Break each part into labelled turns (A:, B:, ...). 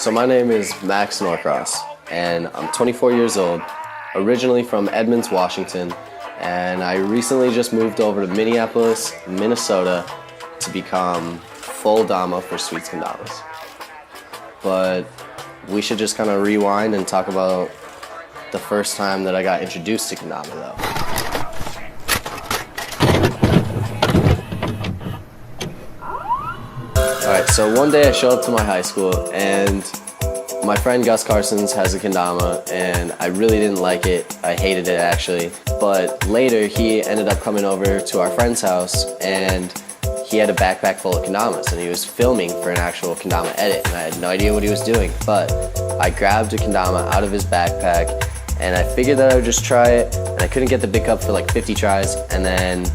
A: So my name is Max Norcross, and I'm 24 years old, originally from Edmonds, Washington, and I recently just moved over to Minneapolis, Minnesota to become full Dama for Sweets Kendamas. But we should just kind of rewind and talk about the first time that I got introduced to Kendama though. Alright, so one day I show up to my high school and my friend Gus Carsons has a kendama and I really didn't like it. I hated it actually. But later he ended up coming over to our friend's house and he had a backpack full of kendamas and he was filming for an actual kendama edit and I had no idea what he was doing. But I grabbed a kendama out of his backpack and I figured that I would just try it and I couldn't get the big cup for like 50 tries and then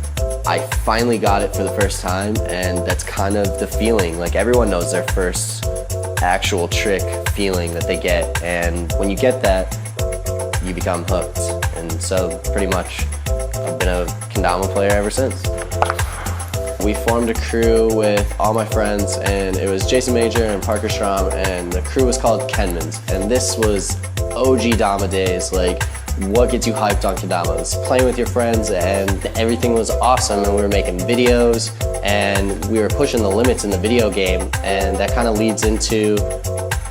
A: I finally got it for the first time, and that's kind of the feeling. Like everyone knows their first actual trick feeling that they get, and when you get that, you become hooked. And so pretty much I've been a kendama player ever since. We formed a crew with all my friends, and it was Jason Major and Parker Strom, and the crew was called Kenmans. And this was OG Dama days, like what gets you hyped on kendamas? Playing with your friends and everything was awesome and we were making videos and we were pushing the limits in the video game, and that kind of leads into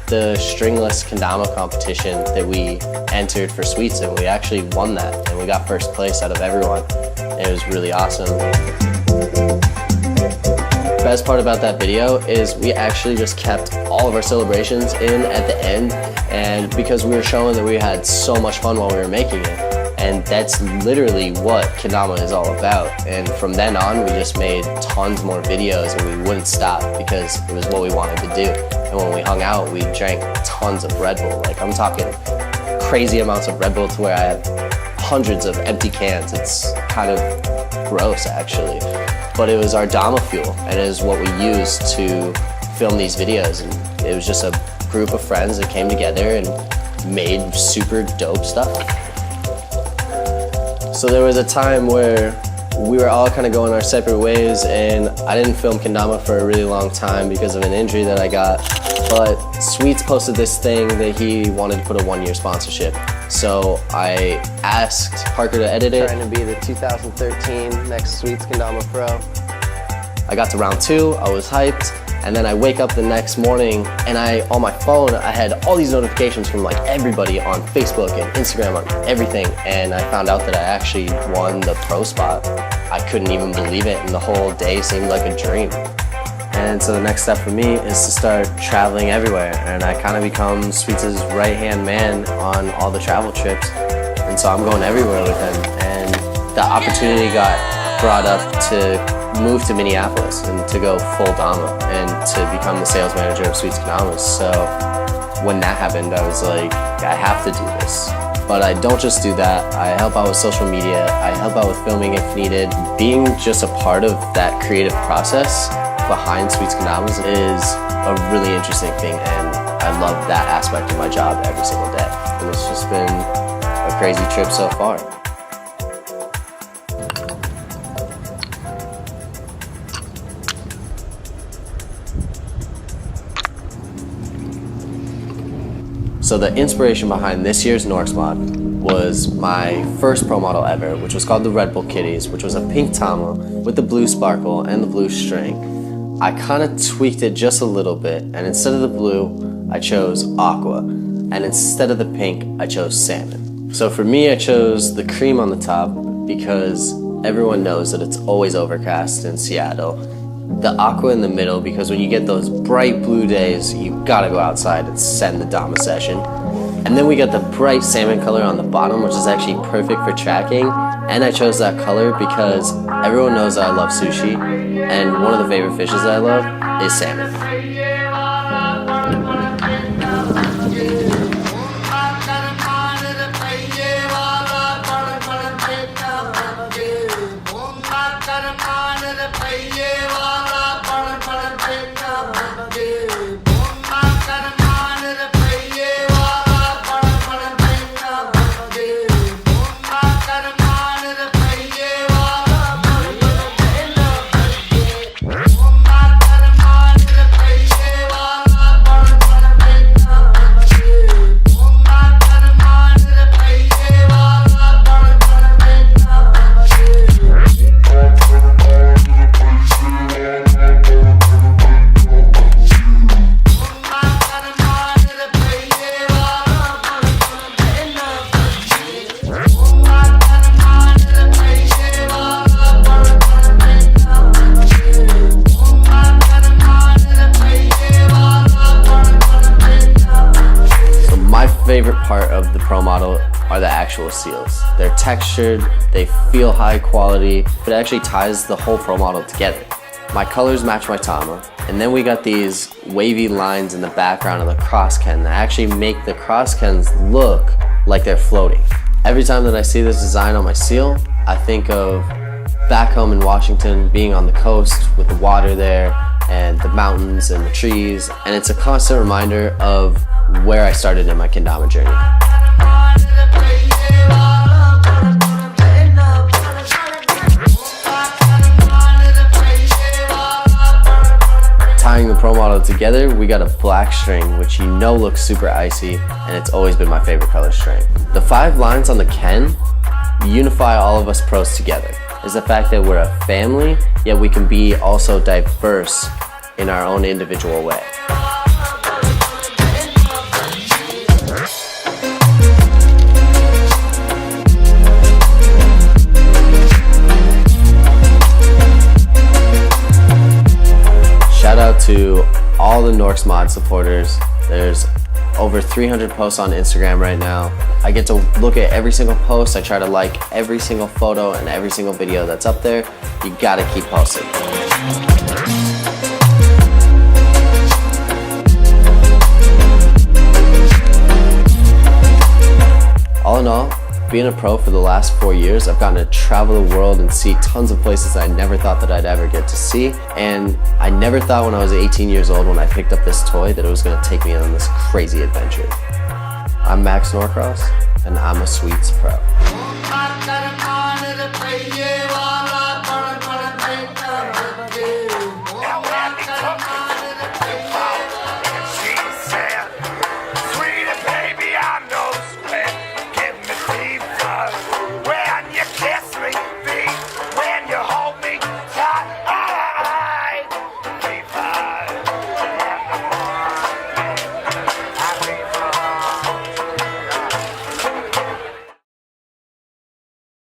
A: the stringless kendama competition that we entered for Sweets, and we actually won that and we got first place out of everyone. It was really awesome. The best part about that video is we actually just kept all of our celebrations in at the end, and because we were showing that we had so much fun while we were making it, and that's literally what kendama is all about. And from then on we just made tons more videos and we wouldn't stop because it was what we wanted to do. And when we hung out we drank tons of Red Bull, like I'm talking crazy amounts of Red Bull to where I have hundreds of empty cans. It's kind of gross actually. But it was our Dama fuel, and it is what we used to film these videos. And it was just a group of friends that came together and made super dope stuff. So there was a time where we were all kind of going our separate ways, and I didn't film kendama for a really long time because of an injury that I got. But Sweets posted this thing that he wanted to put a 1-year sponsorship. So I asked Parker to edit it. Trying to be the 2013 next Sweets Kendama Pro. I got to round 2, I was hyped, and then I wake up the next morning and on my phone I had all these notifications from like everybody on Facebook and Instagram, on everything, and I found out that I actually won the pro spot. I couldn't even believe it, and the whole day seemed like a dream. And so the next step for me is to start traveling everywhere, and I kind of become Sweets' right-hand man on all the travel trips, and so I'm going everywhere with him. And the opportunity got brought up to move to Minneapolis and to go full Dama and to become the sales manager of Sweets Kendamas. So when that happened, I was like, I have to do this. But I don't just do that, I help out with social media, I help out with filming if needed. Being just a part of that creative process behind Sweets Kendamas is a really interesting thing, and I love that aspect of my job every single day. And it's just been a crazy trip so far. So the inspiration behind this year's Norks mod was my first pro model ever, which was called the Red Bull Kitties, which was a pink Tama with the blue sparkle and the blue string. I kind of tweaked it just a little bit, and instead of the blue, I chose aqua, and instead of the pink, I chose salmon. So for me, I chose the cream on the top because everyone knows that it's always overcast in Seattle. The aqua in the middle because when you get those bright blue days, you gotta go outside and send the Dama session. And then we got the bright salmon color on the bottom, which is actually perfect for tracking. And I chose that color because everyone knows that I love sushi, and one of the favorite fishes that I love is salmon. Pro Model are the actual seals. They're textured, they feel high quality, but it actually ties the whole Pro Model together. My colors match my Tama, and then we got these wavy lines in the background of the crossken that actually make the crosskens look like they're floating. Every time that I see this design on my seal, I think of back home in Washington, being on the coast with the water there and the mountains and the trees, and it's a constant reminder of where I started in my kendama journey. Tying the Pro Model together, we got a black string, which you know looks super icy, and it's always been my favorite color string. The 5 lines on the Ken unify all of us pros together. Is the fact that we're a family, yet we can be also diverse in our own individual way. Shout out to all the Norks Mod supporters. There's over 300 posts on Instagram right now. I get to look at every single post. I try to like every single photo and every single video that's up there. You gotta keep posting. All in all, being a pro for the last 4 years, I've gotten to travel the world and see tons of places I never thought that I'd ever get to see. And I never thought when I was 18 years old when I picked up this toy that it was gonna take me on this crazy adventure. I'm Max Norcross, and I'm a Sweets Pro.